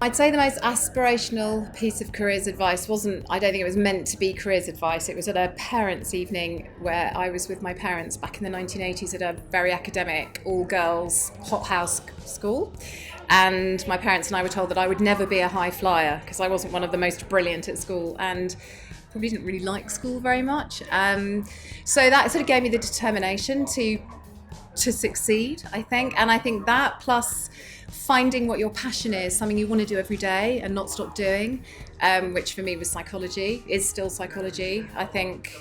I'd say the most aspirational piece of careers advice I don't think it was meant to be careers advice. It was at a parents' evening where I was with my parents back in the 1980s at a very academic, all-girls hothouse school. And my parents and I were told that I would never be a high flyer because I wasn't one of the most brilliant at school and probably didn't really like school very much. So that sort of gave me the determination to succeed, I think. And I think that plus finding what your passion is, something you want to do every day and not stop doing, which for me was psychology, is still psychology. I think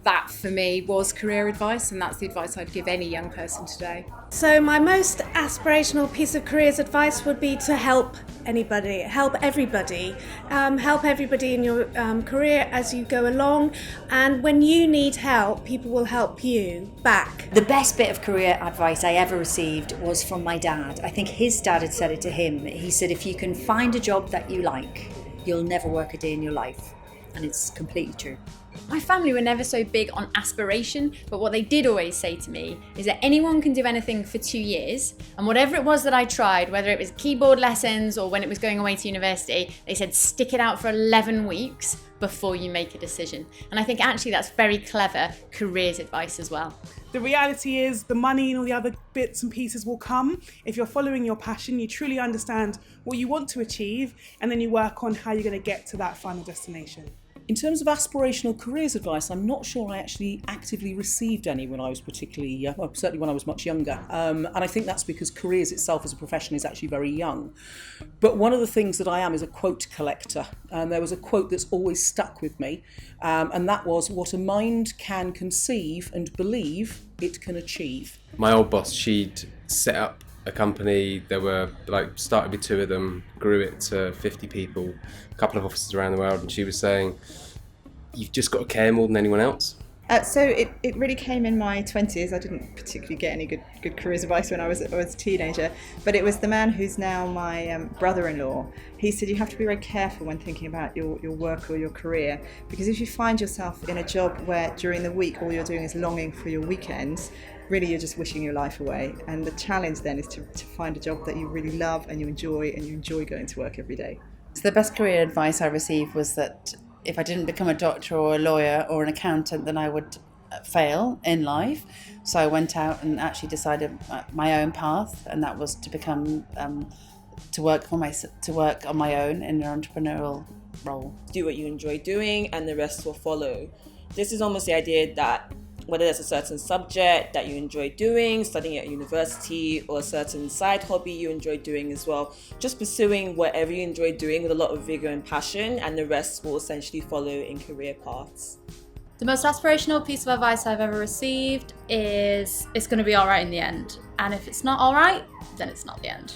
that for me was career advice, and that's the advice I'd give any young person today. So my most aspirational piece of careers advice would be to help anybody, help everybody in your career as you go along, and when you need help, people will help you back. The best bit of career advice I ever received was from my dad. I think his dad had said it to him. He said, if you can find a job that you like, you'll never work a day in your life. And it's completely true. My family were never so big on aspiration, but what they did always say to me is that anyone can do anything for 2 years, and whatever it was that I tried, whether it was keyboard lessons or when it was going away to university, they said stick it out for 11 weeks before you make a decision. And I think actually that's very clever careers advice as well. The reality is the money and all the other bits and pieces will come. If you're following your passion, you truly understand what you want to achieve, and then you work on how you're going to get to that final destination. In terms of aspirational careers advice, I'm not sure I actually actively received any when I was particularly, certainly when I was much younger. And I think that's because careers itself as a profession is actually very young. But one of the things that I am is a quote collector. And there was a quote that's always stuck with me. And that was, what a mind can conceive and believe, it can achieve. My old boss, she'd set up a company. There were started with 2 of them, grew it to 50 people, a couple of offices around the world, and she was saying, you've just got to care more than anyone else. So it really came in my 20s. I didn't particularly get any good careers advice when I was a teenager, but it was the man who's now my brother-in-law. He said you have to be very careful when thinking about your work or your career, because if you find yourself in a job where during the week all you're doing is longing for your weekends, really you're just wishing your life away. And the challenge then is to find a job that you really love and you enjoy going to work every day. So the best career advice I received was that if I didn't become a doctor or a lawyer or an accountant, then I would fail in life. So I went out and actually decided my own path, and that was to become to work on my own in an entrepreneurial role. Do what you enjoy doing, and the rest will follow. This is almost the idea that whether there's a certain subject that you enjoy doing, studying at university, or a certain side hobby you enjoy doing as well, just pursuing whatever you enjoy doing with a lot of vigor and passion, and the rest will essentially follow in career paths. The most aspirational piece of advice I've ever received is it's going to be all right in the end. And if it's not all right, then it's not the end.